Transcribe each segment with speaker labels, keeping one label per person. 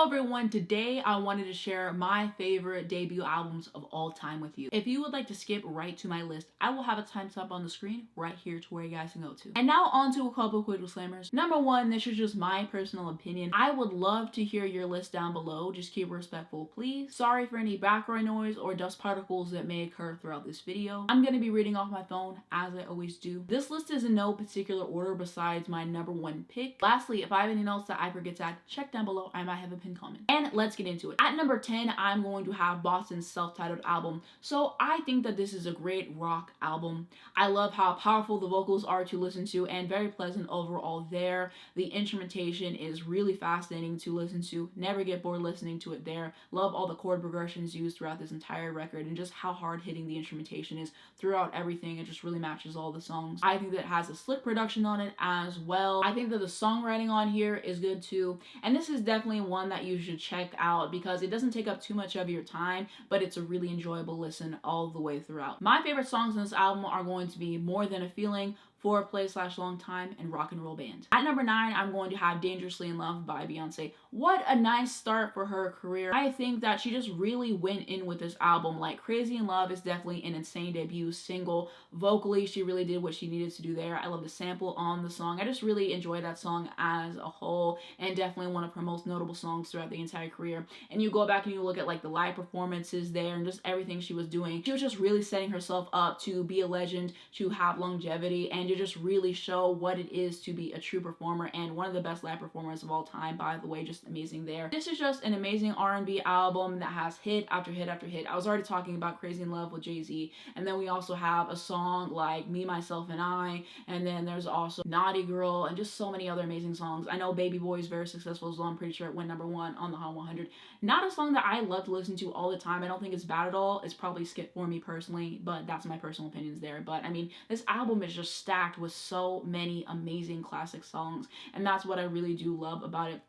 Speaker 1: Hello everyone, today I wanted to share my favorite debut albums of all time with you. If you would like to skip right to my list, I will have a timestamp on the screen right here to where you guys can go to. And now on to a couple quick disclaimers. Number one, this is just my personal opinion. I would love to hear your list down below. Just keep it respectful, please. Sorry for any background noise or dust particles that may occur throughout this video. I'm going to be reading off my phone as I always do. This list is in no particular order besides my number one pick. Lastly, if I have any notes that I forget to add, check down below. I might have a pinned comment. And let's get into it. At number 10, I'm going to have Boston's self-titled album. So I think that this is a great rock album. I love how powerful the vocals are to listen to and very pleasant overall there. The instrumentation is really fascinating to listen to. Never get bored listening to it there. Love all the chord progressions used throughout this entire record and just how hard hitting the instrumentation is throughout everything. It just really matches all the songs. I think that it has a slick production on it as well. I think that the songwriting on here is good too. And this is definitely one that you should check out because it doesn't take up too much of your time, but it's a really enjoyable listen all the way throughout. My favorite songs on this album are going to be More Than a Feeling, Foreplay/Long Time, and Rock and Roll Band. At number 9, I'm going to have Dangerously in Love by Beyonce. What a nice start for her career. I think that she just really went in with this album. Like, Crazy in Love is definitely an insane debut single. Vocally, she really did what she needed to do there. I love the sample on the song. I just really enjoy that song as a whole and definitely one of her most notable songs throughout the entire career. And you go back and you look at like the live performances there and just everything she was doing. She was just really setting herself up to be a legend, to have longevity, and to just really show what it is to be a true performer and one of the best live performers of all time, by the way. Just amazing there. This is just an amazing R&B album that has hit after hit after hit. I was already talking about Crazy in Love with Jay-Z, and then we also have a song like Me, Myself, and I, and then there's also Naughty Girl, and just so many other amazing songs. I know Baby Boy is very successful as well. I'm pretty sure it went number 1 on the Hot 100. Not a song that I love to listen to all the time. I don't think it's bad at all. It's probably skip for me personally, but that's my personal opinions there. But I mean, this album is just stacked with so many amazing classic songs, and that's what I really do love about it.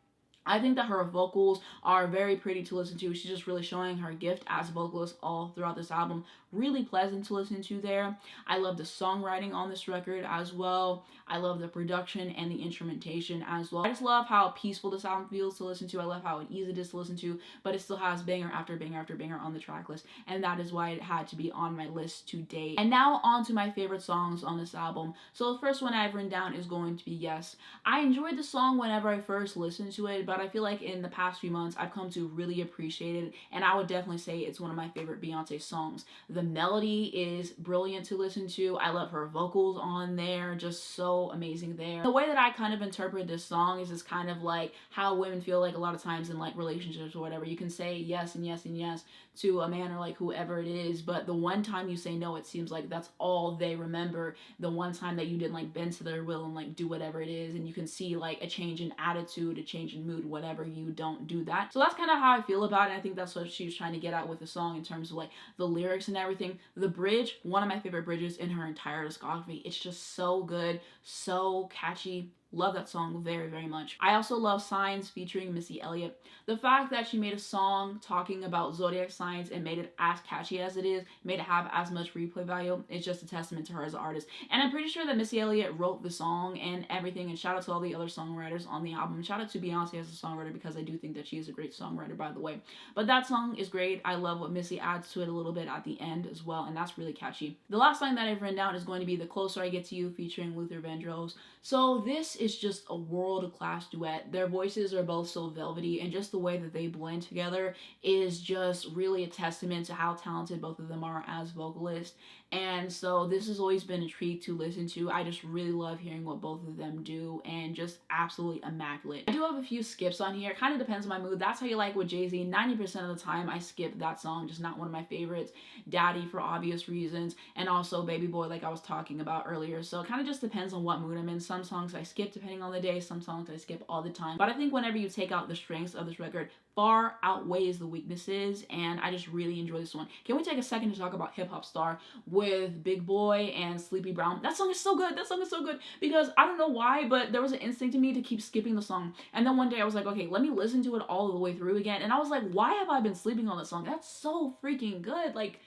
Speaker 1: I think that her vocals are very pretty to listen to. She's just really showing her gift as a vocalist all throughout this album. Really pleasant to listen to there. I love the songwriting on this record as well. I love the production and the instrumentation as well. I just love how peaceful this album feels to listen to. I love how easy it is to listen to, but it still has banger after banger after banger on the track list, and that is why it had to be on my list to date. And now on to my favorite songs on this album. So the first one I've written down is going to be Yes. I enjoyed the song whenever I first listened to it, but I feel like in the past few months I've come to really appreciate it, and I would definitely say it's one of my favorite Beyonce songs. The melody is brilliant to listen to. I love her vocals on there, just so amazing there. The way that I kind of interpret this song is just kind of like how women feel like a lot of times in like relationships or whatever. You can say yes and yes and yes to a man or like whoever it is, but the one time you say no, it seems like that's all they remember. The one time that you didn't like bend to their will and like do whatever it is, and you can see like a change in attitude, a change in mood whenever you don't do that. So that's kind of how I feel about it. I think that's what she was trying to get at with the song in terms of like the lyrics and everything. The bridge, one of my favorite bridges in her entire discography. It's just so good, so catchy. Love that song very, very much. I also love Signs featuring Missy Elliott. The fact that she made a song talking about zodiac signs and made it as catchy as it is, made it have as much replay value, is just a testament to her as an artist. And I'm pretty sure that Missy Elliott wrote the song and everything, and shout out to all the other songwriters on the album. Shout out to Beyonce as a songwriter because I do think that she is a great songwriter, by the way. But that song is great. I love what Missy adds to it a little bit at the end as well, and that's really catchy. The last song that I've written down is going to be The Closer I Get to You featuring Luther Vandross. So this is just a world-class duet. Their voices are both so velvety, and just the way that they blend together is just really a testament to how talented both of them are as vocalists. And so this has always been a treat to listen to. I just really love hearing what both of them do, and just absolutely immaculate. I do have a few skips on here. It kind of depends on my mood. That's How You Like with Jay-Z. 90% of the time I skip that song, just not one of my favorites. Daddy for obvious reasons, and also Baby Boy like I was talking about earlier. So it kind of just depends on what mood I'm in. Some songs I skip depending on the day, some songs I skip all the time. But I think whenever you take out the strengths of this record, far outweighs the weaknesses, and I just really enjoy this one. Can we take a second to talk about Hip Hop Star with Big Boy and Sleepy Brown? That song is so good. That song is so good because I don't know why, but there was an instinct in me to keep skipping the song. And then one day I was like, okay, let me listen to it all the way through again. And I was like, why have I been sleeping on this song? That's so freaking good. Like,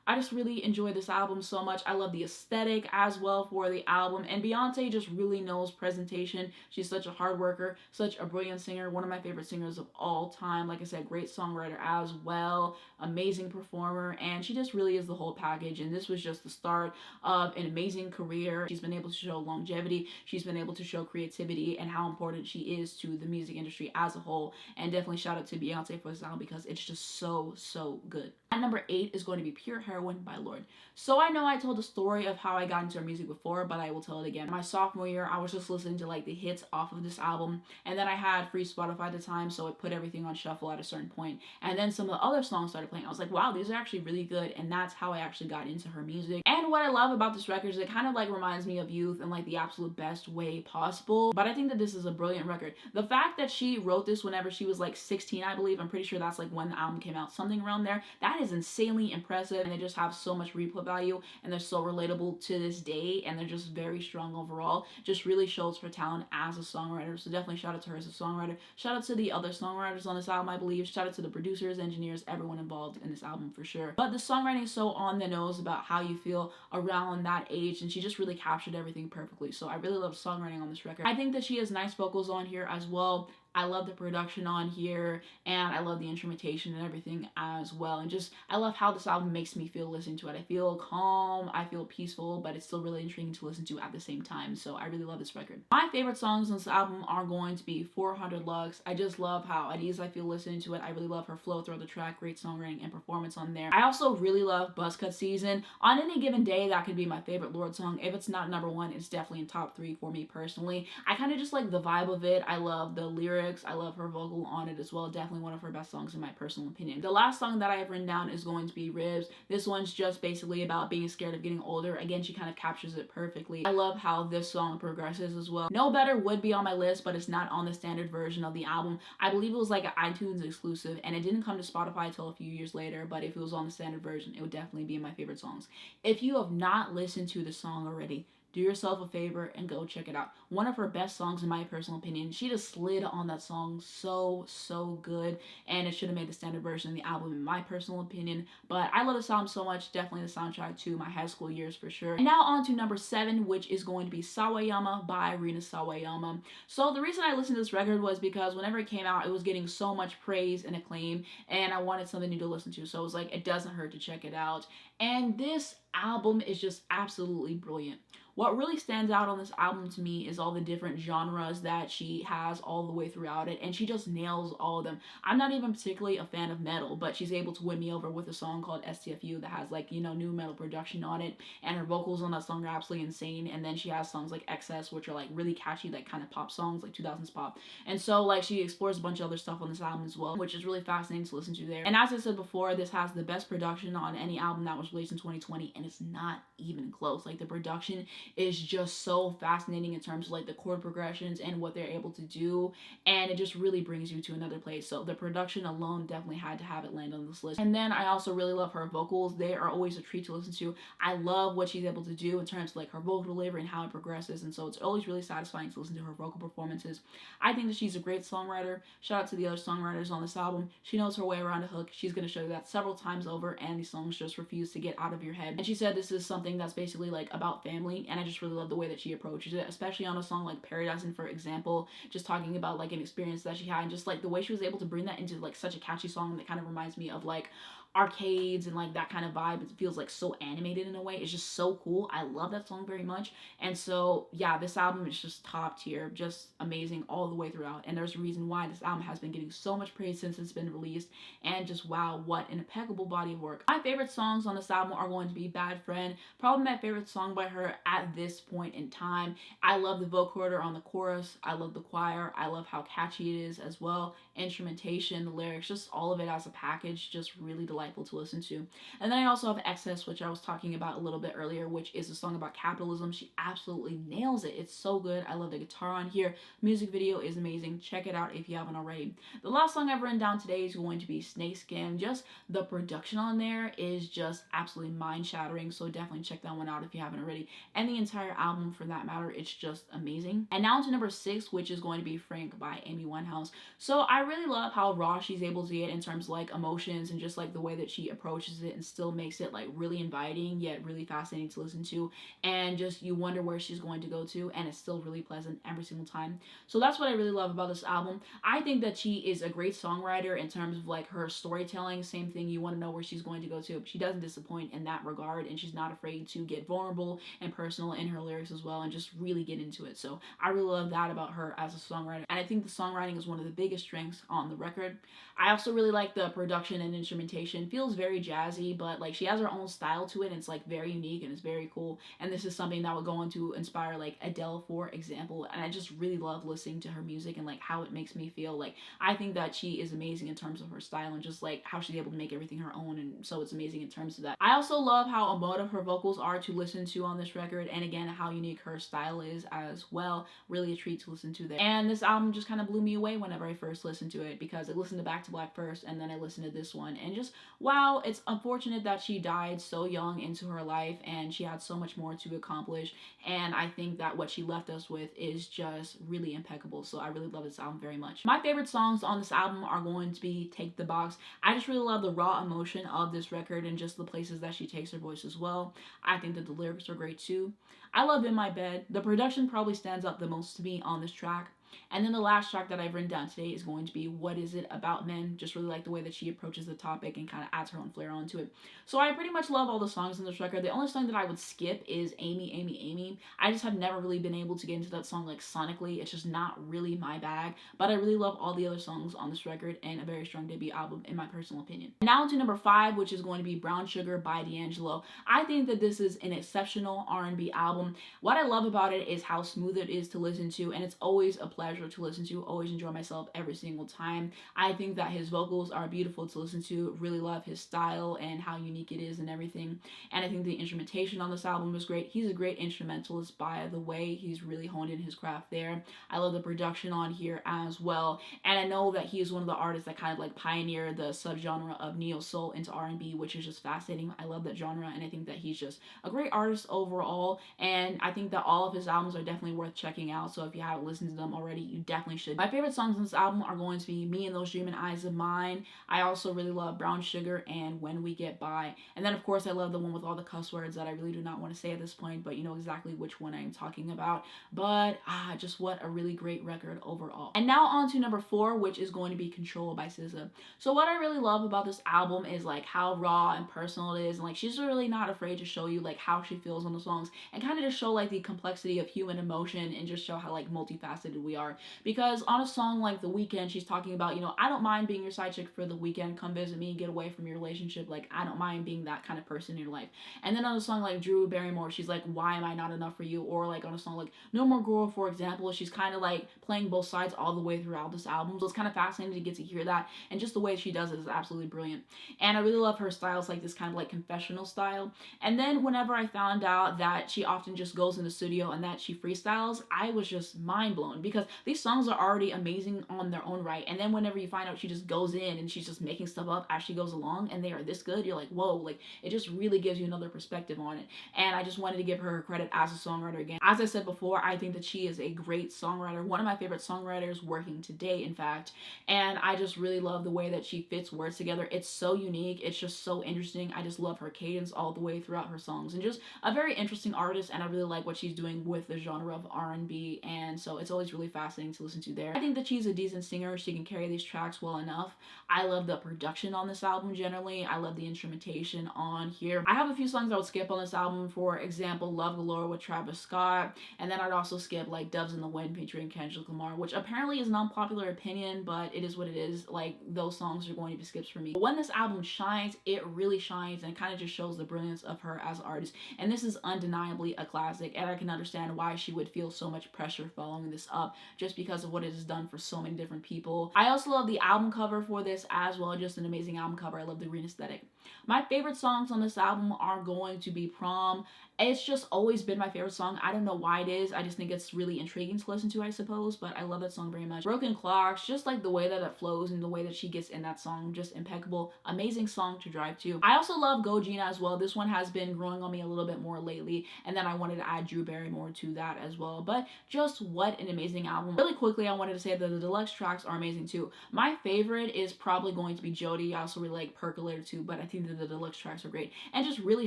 Speaker 1: I just really enjoy this album so much. I love the aesthetic as well for the album, and Beyonce just really knows presentation. She's such a hard worker, such a brilliant singer, one of my favorite singers of all time. Like I said, great songwriter as well, amazing performer, and she just really is the whole package. And this was just the start of an amazing career. She's been able to show longevity, she's been able to show creativity, and how important she is to the music industry as a whole. And definitely shout out to Beyonce for this album because it's just so good. At number 8 is going to be Pure Heroine by Lorde. So I know I told the story of how I got into her music before, but I will tell it again. My sophomore year, I was just listening to like the hits off of this album, and then I had free Spotify at the time, so it put everything on shuffle at a certain point. And then some of the other songs started playing. I was like, wow, these are actually really good, and that's how I actually got into her music. And what I love about this record is it kind of like reminds me of youth in like the absolute best way possible. But I think that this is a brilliant record. The fact that she wrote this whenever she was like 16, I believe, I'm pretty sure that's like when the album came out, something around there, that is insanely impressive, and they just have so much replay value, and they're so relatable to this day, and they're just very strong overall. Just really shows her talent as a songwriter, so definitely shout out to her as a songwriter. Shout out to the other songwriters on this album, I believe. Shout out to the producers, engineers, everyone involved in this album for sure. But the songwriting is so on the nose about how you feel around that age, and she just really captured everything perfectly. So I really love songwriting on this record. I think that she has nice vocals on here as well. I love the production on here, and I love the instrumentation and everything as well. And just, I love how this album makes me feel listening to it. I feel calm, I feel peaceful, but it's still really intriguing to listen to at the same time. So I really love this record. My favorite songs on this album are going to be 400 Lux. I just love how at ease I feel listening to it. I really love her flow throughout the track, great songwriting and performance on there. I also really love Buzzcut Season. On any given day, that could be my favorite Lorde song. If it's not number 1, it's definitely in top 3 for me personally. I kind of just like the vibe of it. I love the lyrics. I love her vocal on it as well. Definitely one of her best songs in my personal opinion. The last song that I have written down is going to be Ribs. This one's just basically about being scared of getting older. Again, she kind of captures it perfectly. I love how this song progresses as well. No Better would be on my list, but it's not on the standard version of the album. I believe it was like an iTunes exclusive, and it didn't come to Spotify until a few years later, but if it was on the standard version, it would definitely be in my favorite songs. If you have not listened to the song already, do yourself a favor and go check it out. One of her best songs in my personal opinion. She just slid on that song so good, and it should have made the standard version of the album in my personal opinion. But I love this album so much. Definitely the soundtrack to my high school years for sure. And now on to number 7, which is going to be Sawayama by Rina Sawayama. So the reason I listened to this record was because whenever it came out, it was getting so much praise and acclaim, and I wanted something new to listen to. So it was like, it doesn't hurt to check it out. And this album is just absolutely brilliant. What really stands out on this album to me is all the different genres that she has all the way throughout it, and she just nails all of them. I'm not even particularly a fan of metal, but she's able to win me over with a song called STFU that has like, you know, new metal production on it, and her vocals on that song are absolutely insane. And then she has songs like Excess, which are like really catchy, like kind of pop songs, like 2000s pop. And so like she explores a bunch of other stuff on this album as well, which is really fascinating to listen to there. And as I said before, this has the best production on any album that was released in 2020, and it's not even close. Like the production is just so fascinating in terms of like the chord progressions and what they're able to do, and it just really brings you to another place. So the production alone definitely had to have it land on this list. And then I also really love her vocals. They are always a treat to listen to. I love what she's able to do in terms of like her vocal delivery and how it progresses, and so it's always really satisfying to listen to her vocal performances. I think that she's a great songwriter. Shout out to the other songwriters on this album. She knows her way around a hook. She's going to show you that several times over, and these songs just refuse to get out of your head. And she said this is something that's basically like about family, and I just really love the way that she approaches it, especially on a song like Paradise, and for example, just talking about like an experience that she had, and just like the way she was able to bring that into like such a catchy song that kind of reminds me of like arcades and like that kind of vibe. It feels like so animated in a way. It's just so cool. I love that song very much. And so yeah, this album is just top tier, just amazing all the way throughout. And there's a reason why this album has been getting so much praise since it's been released, and just wow, what an impeccable body of work. My favorite songs on this album are going to be Bad Friend, probably my favorite song by her at this point in time. I love the vocoder on the chorus. I love the choir. I love how catchy it is as well. Instrumentation, the lyrics, just all of it as a package, just really delightful to listen to. And then I also have Excess, which I was talking about a little bit earlier, which is a song about capitalism. She absolutely nails it. It's so good. I love the guitar on here. Music video is amazing. Check it out if you haven't already. The last song I've written down today is going to be Snakeskin. Just the production on there is just absolutely mind-shattering, so definitely check that one out if you haven't already. And the entire album for that matter, it's just amazing. And now to number 6, which is going to be Frank by Amy Winehouse. So I really love how raw she's able to get in terms of like emotions and just like the way way that she approaches it and still makes it like really inviting yet really fascinating to listen to, and just you wonder where she's going to go to, and it's still really pleasant every single time. So that's what I really love about this album. I think that she is a great songwriter in terms of like her storytelling. Same thing, you want to know where she's going to go to. She doesn't disappoint in that regard, and she's not afraid to get vulnerable and personal in her lyrics as well, and just really get into it. So I really love that about her as a songwriter, and I think the songwriting is one of the biggest strengths on the record. I also really like the production and instrumentation. Feels very jazzy, but like she has her own style to it, and it's like very unique and it's very cool. And this is something that would go on to inspire like Adele, for example. And I just really love listening to her music and like how it makes me feel. Like I think that she is amazing in terms of her style and just like how she's able to make everything her own, and so it's amazing in terms of that. I also love how emotive her vocals are to listen to on this record, and again how unique her style is as well. Really a treat to listen to there. And this album just kind of blew me away whenever I first listened to it, because I listened to Back to Black first and then I listened to this one, and just wow, it's unfortunate that she died so young into her life, and she had so much more to accomplish, and I think that what she left us with is just really impeccable. So I really love this album very much. My favorite songs on this album are going to be Take the Box. I just really love the raw emotion of this record and just the places that she takes her voice as well. I think that the lyrics are great too. I love In My Bed. The production probably stands out the most to me on this track. And then the last track that I've written down today is going to be What Is It About Men. Just really like the way that she approaches the topic and kind of adds her own flair onto it. So I pretty much love all the songs in this record. The only song that I would skip is Amy, Amy, Amy. I just have never really been able to get into that song like sonically. It's just not really my bag. But I really love all the other songs on this record, and a very strong debut album in my personal opinion. Now to number 5, which is going to be Brown Sugar by D'Angelo. I think that this is an exceptional R&B album. What I love about it is how smooth it is to listen to, and it's always a pleasure to listen to. Always enjoy myself every single time. I think that his vocals are beautiful to listen to. Really love his style and how unique it is and everything. And I think the instrumentation on this album is great. He's a great instrumentalist, by the way. He's really honed in his craft there. I love the production on here as well. And I know that he is one of the artists that kind of like pioneered the subgenre of neo soul into R&B, which is just fascinating. I love that genre, and I think that he's just a great artist overall. And I think that all of his albums are definitely worth checking out. So if you haven't listened to them already, you definitely should. My favorite songs on this album are going to be Me and Those Dreaming Eyes of Mine. I also really love Brown Sugar and When We Get By. And then of course I love the one with all the cuss words that I really do not want to say at this point, but you know exactly which one I'm talking about. But just what a really great record overall. And now on to number 4, which is going to be Control by SZA. So what I really love about this album is like how raw and personal it is, and like she's really not afraid to show you like how she feels on the songs, and kind of just show like the complexity of human emotion, and just show how like multifaceted we are. Because on a song like The Weeknd, she's talking about, you know, I don't mind being your side chick for the weekend, come visit me, get away from your relationship, like I don't mind being that kind of person in your life. And then on a song like Drew Barrymore, she's like, why am I not enough for you? Or like on a song like No More Girl, for example, she's kind of like playing both sides all the way throughout this album. So it's kind of fascinating to get to hear that, and just the way she does it is absolutely brilliant. And I really love her style. It's like this kind of like confessional style. And then whenever I found out that she often just goes in the studio and that she freestyles, I was just mind blown, because these songs are already amazing on their own right, and then whenever you find out she just goes in and she's just making stuff up as she goes along, and they are this good, you're like, whoa, like it just really gives you another perspective on it. And I just wanted to give her credit as a songwriter again. As I said before, I think that she is a great songwriter, one of my favorite songwriters working today, in fact. And I just really love the way that she fits words together. It's so unique, it's just so interesting. I just love her cadence all the way throughout her songs, and just a very interesting artist, and I really like what she's doing with the genre of R&B, and so it's always really fascinating to listen to there. I think that she's a decent singer. She can carry these tracks well enough. I love the production on this album generally. I love the instrumentation on here. I have a few songs I would skip on this album. For example, Love Galore with Travis Scott, and then I'd also skip like Doves in the Wind featuring Kendrick Lamar, which apparently is an unpopular opinion, but it is what it is. Like, those songs are going to be skips for me. But when this album shines, it really shines, and it kind of just shows the brilliance of her as an artist. And this is undeniably a classic, and I can understand why she would feel so much pressure following this up, just because of what it has done for so many different people. I also love the album cover for this as well. Just an amazing album cover. I love the green aesthetic. My favorite songs on this album are going to be Prom. It's just always been my favorite song. I don't know why it is. I just think it's really intriguing to listen to, I suppose, but I love that song very much. Broken Clocks, just like the way that it flows and the way that she gets in that song, just impeccable. Amazing song to drive to. I also love Go Gina as well. This one has been growing on me a little bit more lately, and then I wanted to add Drew Barrymore to that as well. But just what an amazing album. Really quickly, I wanted to say that the deluxe tracks are amazing too. My favorite is probably going to be Jody. I also really like Percolator too, but I think that the deluxe tracks are great, and just really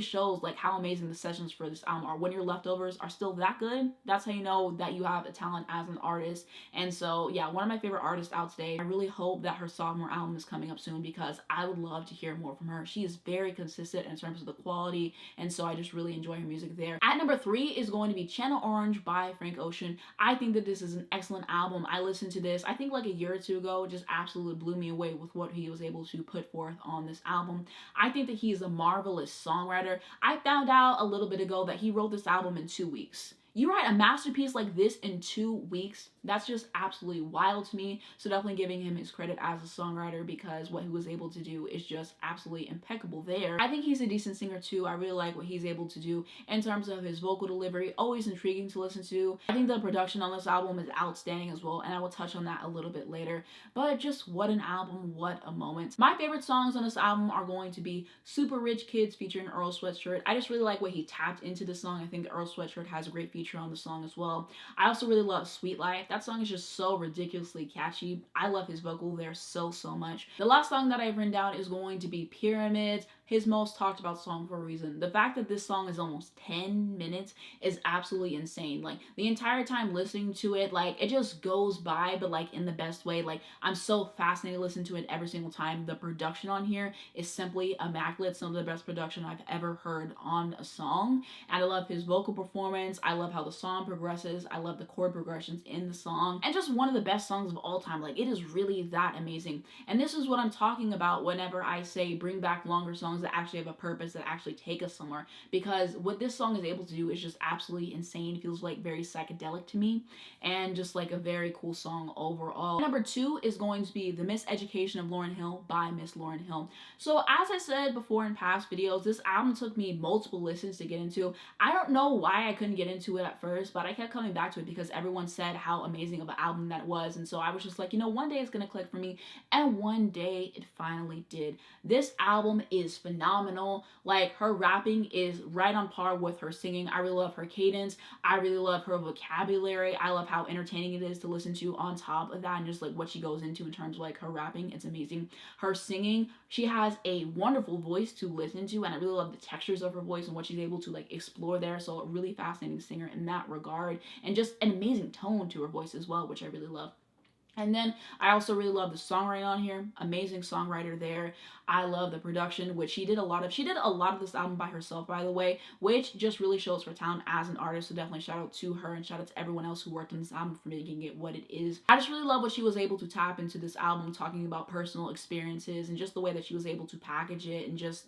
Speaker 1: shows like how amazing the sessions for this album are. When your leftovers are still that good, that's how you know that you have a talent as an artist. And so yeah, one of my favorite artists out today. I really hope that her sophomore album is coming up soon, because I would love to hear more from her. She is very consistent in terms of the quality, and so I just really enjoy her music there. At number 3 is going to be Channel Orange by Frank Ocean. I think that this is an excellent album. I listened to this I think like a year or two ago. Just absolutely blew me away with what he was able to put forth on this album. I think that he's a marvelous songwriter. I found out a little bit ago that he wrote this album in 2 weeks. You write a masterpiece like this in 2 weeks? That's just absolutely wild to me. So definitely giving him his credit as a songwriter, because what he was able to do is just absolutely impeccable there. I think he's a decent singer too. I really like what he's able to do in terms of his vocal delivery. Always intriguing to listen to. I think the production on this album is outstanding as well, and I will touch on that a little bit later. But just what an album, what a moment. My favorite songs on this album are going to be Super Rich Kids featuring Earl Sweatshirt. I just really like what he tapped into this song. I think Earl Sweatshirt has a great feature on the song as well. I also really love Sweet Life. That song is just so ridiculously catchy. I love his vocal there so much. The last song that I've written down is going to be Pyramids, his most talked about song for a reason. The fact that this song is almost 10 minutes is absolutely insane. Like the entire time listening to it, like it just goes by, but like in the best way. Like I'm so fascinated to listen to it every single time. The production on here is simply immaculate. Some of the best production I've ever heard on a song. And I love his vocal performance. I love how the song progresses. I love the chord progressions in the song, and just one of the best songs of all time. Like it is really that amazing. And this is what I'm talking about whenever I say bring back longer songs that actually have a purpose, that actually take us somewhere, because what this song is able to do is just absolutely insane. It feels like very psychedelic to me, and just like a very cool song overall. Number 2 is going to be The Miseducation of Lauryn Hill by Miss Lauryn Hill. So as I said before in past videos, this album took me multiple listens to get into. I don't know why I couldn't get into it at first, but I kept coming back to it because everyone said how amazing of an album that was. And so I was just like, you know, one day it's gonna click for me, and one day it finally did. This album is phenomenal. Like her rapping is right on par with her singing. I really love her cadence. I really love her vocabulary. I love how entertaining it is to listen to on top of that, and just like what she goes into in terms of like her rapping. It's amazing. Her singing, she has a wonderful voice to listen to, and I really love the textures of her voice and what she's able to like explore there. So a really fascinating singer in that regard, and just an amazing tone to her voice as well, which I really love. And then I also really love the songwriting on here. Amazing songwriter there. I love the production, which she did a lot of this album by herself, by the way, which just really shows her talent as an artist. So definitely shout out to her, and shout out to everyone else who worked on this album for making it what it is. I just really love what she was able to tap into this album, talking about personal experiences, and just the way that she was able to package it, and just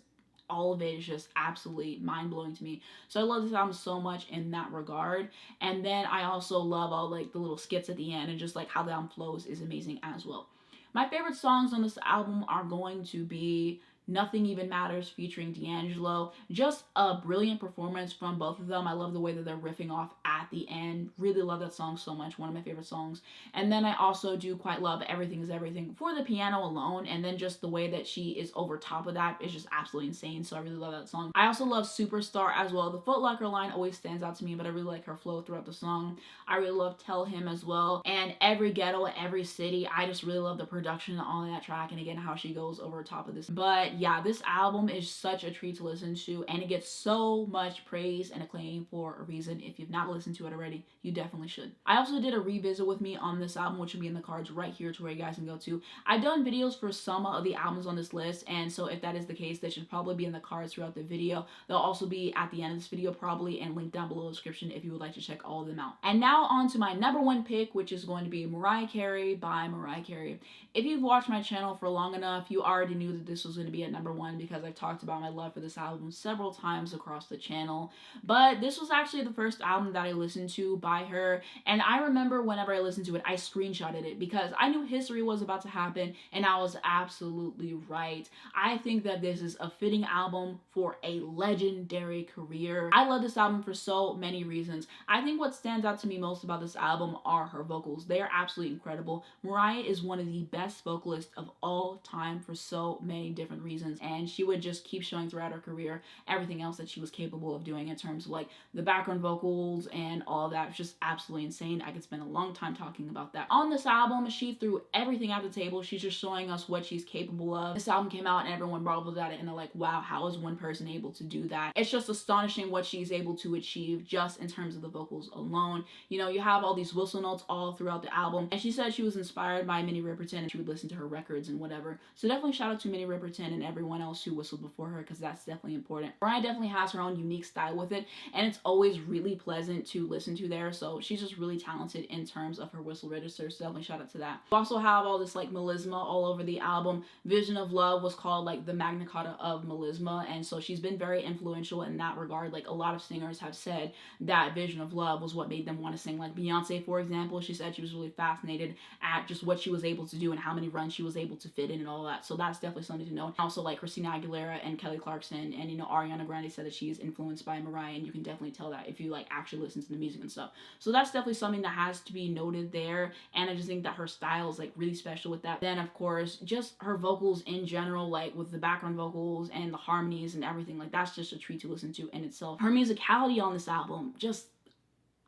Speaker 1: all of it is just absolutely mind-blowing to me. So I love this album so much in that regard. And then I also love all like the little skits at the end, and just like how the album flows is amazing as well. My favorite songs on this album are going to be Nothing Even Matters featuring D'Angelo. Just a brilliant performance from both of them. I love the way that they're riffing off at the end. Really love that song so much. One of my favorite songs. And then I also do quite love Everything Is Everything for the piano alone. And then just the way that she is over top of that is just absolutely insane. So I really love that song. I also love Superstar as well. The Foot Locker line always stands out to me, but I really like her flow throughout the song. I really love Tell Him as well. And Every Ghetto, Every City. I just really love the production on that track, and again how she goes over top of this. But yeah, this album is such a treat to listen to, and it gets so much praise and acclaim for a reason. If you've not listened to it already, you definitely should. I also did a revisit with me on this album, which will be in the cards right here to where you guys can go to. I've done videos for some of the albums on this list, and so if that is the case, they should probably be in the cards throughout the video. They'll also be at the end of this video probably, and linked down below in the description if you would like to check all of them out. And now on to my number 1 pick, which is going to be Mariah Carey by Mariah Carey. If you've watched my channel for long enough, you already knew that this was going to be at number 1, because I've talked about my love for this album several times across the channel. But this was actually the first album that I listened to by her. And I remember whenever I listened to it, I screenshotted it because I knew history was about to happen, and I was absolutely right. I think that this is a fitting album for a legendary career. I love this album for so many reasons. I think what stands out to me most about this album are her vocals. They are absolutely incredible. Mariah is one of the best vocalists of all time for so many different reasons, and she would just keep showing throughout her career everything else that she was capable of doing in terms of like the background vocals and all of that. It's just absolutely insane. I could spend a long time talking about that. On this album, she threw everything at the table. She's just showing us what she's capable of. This album came out and everyone marveled at it, and they're like, wow, how is one person able to do that? It's just astonishing what she's able to achieve just in terms of the vocals alone. You know, you have all these whistle notes all throughout the album, and she said she was inspired by Minnie Riperton and she would listen to her records and whatever. So definitely shout out to Minnie Riperton and everyone else who whistled before her, because that's definitely important. Mariah definitely has her own unique style with it, and it's always really pleasant to listen to there. So she's just really talented in terms of her whistle register, so definitely shout out to that. We also have all this like melisma all over the album. Vision of Love was called like the Magna Carta of melisma, and so she's been very influential in that regard. Like a lot of singers have said that Vision of Love was what made them want to sing. Like Beyonce, for example, she said she was really fascinated at just what she was able to do and how many runs she was able to fit in and all that. So that's definitely something to know. Also like Christina Aguilera and Kelly Clarkson and, you know, Ariana Grande said that she is influenced by Mariah, and you can definitely tell that if you like actually listen to the music and stuff. So that's definitely something that has to be noted there, and I just think that her style is like really special with that. Then of course just her vocals in general, like with the background vocals and the harmonies and everything, like that's just a treat to listen to in itself. Her musicality on this album, just,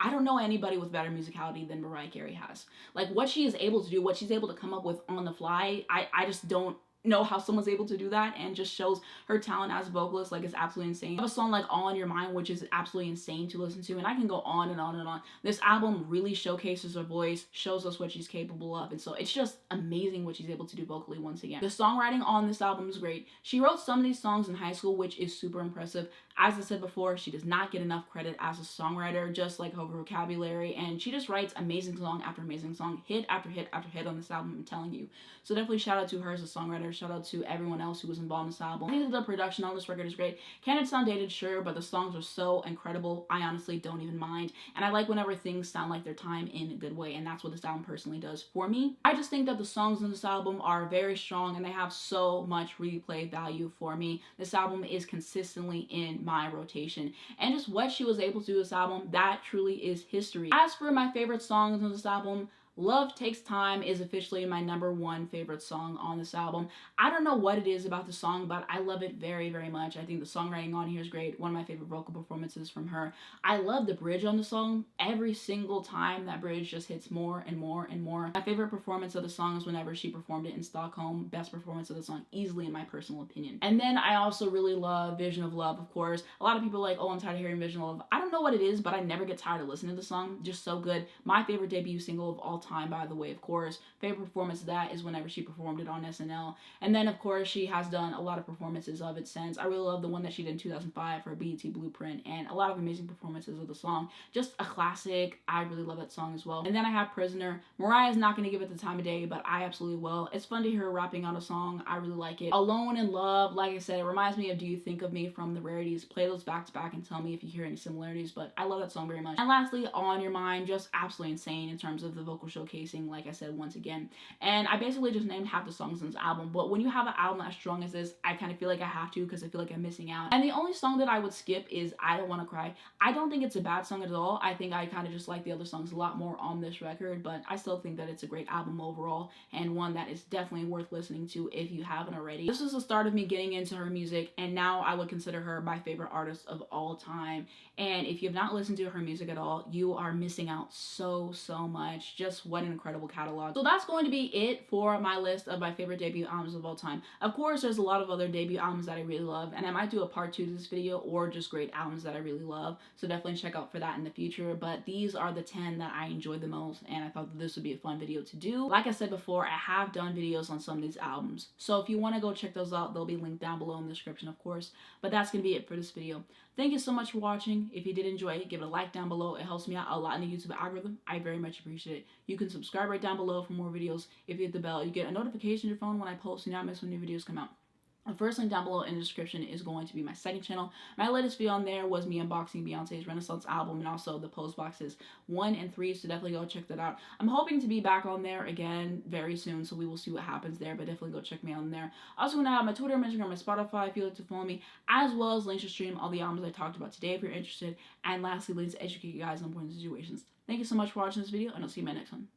Speaker 1: I don't know anybody with better musicality than Mariah Carey has. Like what she is able to do, what she's able to come up with on the fly, I just don't know how someone's able to do that, and just shows her talent as a vocalist. Like it's absolutely insane. I have a song like All in Your Mind, which is absolutely insane to listen to, and I can go on and on and on. This album really showcases her voice, shows us what she's capable of, and so it's just amazing what she's able to do vocally once again. The songwriting on this album is great. She wrote some of these songs in high school, which is super impressive. As I said before, she does not get enough credit as a songwriter, just like her vocabulary, and she just writes amazing song after amazing song, hit after hit after hit on this album, I'm telling you. So definitely shout out to her as a songwriter, shout out to everyone else who was involved in this album. I think the production on this record is great. Can it sound dated? Sure, but the songs are so incredible, I honestly don't even mind. And I like whenever things sound like their time in a good way, and that's what this album personally does for me. I just think that the songs in this album are very strong, and they have so much replay value for me. This album is consistently in my rotation, and just what she was able to do this album, that truly is history. As for my favorite songs on this album, Love Takes Time is officially my #1 favorite song on this album. I don't know what it is about the song, but I love it very, very much. I think the songwriting on here is great. One of my favorite vocal performances from her. I love the bridge on the song. Every single time that bridge just hits more and more and more. My favorite performance of the song is whenever she performed it in Stockholm. Best performance of the song, easily in my personal opinion. And then I also really love Vision of Love, of course. A lot of people are like, oh, I'm tired of hearing Vision of Love. I don't know what it is, but I never get tired of listening to the song. Just so good. My favorite debut single of all time, by the way, of course. Favorite performance of that is whenever she performed it on SNL. And then of course she has done a lot of performances of it since. I really love the one that she did in 2005 for BET Blueprint, and a lot of amazing performances of the song. Just a classic. I really love that song as well. And then I have Prisoner. Mariah's not going to give it the time of day, but I absolutely will. It's fun to hear her rapping on a song. I really like it. Alone in Love, like I said, it reminds me of Do You Think of Me from the Rarities. Play those back to back and tell me if you hear any similarities, but I love that song very much. And lastly, On Your Mind, just absolutely insane in terms of the vocal showcasing, like I said once again. And I basically just named half the songs in this album, but when you have an album as strong as this, I kind of feel like I have to, because I feel like I'm missing out. And the only song that I would skip is I Don't Wanna Cry. I don't think it's a bad song at all. I think I kind of just like the other songs a lot more on this record, but I still think that it's a great album overall, and one that is definitely worth listening to if you haven't already. This is the start of me getting into her music, and now I would consider her my favorite artist of all time. And if you have not listened to her music at all, you are missing out so much. Just what an incredible catalog. So that's going to be it for my list of my favorite debut albums of all time. Of course, there's a lot of other debut albums that I really love, and I might do a part 2 to this video, or just great albums that I really love. So definitely check out for that in the future. But these are the 10 that I enjoyed the most, and I thought that this would be a fun video to do. Like I said before, I have done videos on some of these albums. So if you want to go check those out, they'll be linked down below in the description, of course. But that's going to be it for this video. Thank you so much for watching. If you did enjoy it, give it a like down below. It helps me out a lot in the YouTube algorithm. I very much appreciate it. You can subscribe right down below for more videos. If you hit the bell, you get a notification on your phone when I post, and you not miss when new videos come out. The first link down below in the description is going to be my second channel. My latest video on there was me unboxing Beyonce's Renaissance album and also the post boxes 1 and 3, so definitely go check that out. I'm hoping to be back on there again very soon, so we will see what happens there, but definitely go check me out on there. Also going to have my Twitter, my Instagram, my Spotify if you'd like to follow me, as well as links to stream all the albums I talked about today if you're interested, and lastly, links to educate you guys on important situations. Thank you so much for watching this video, and I'll see you in my next one.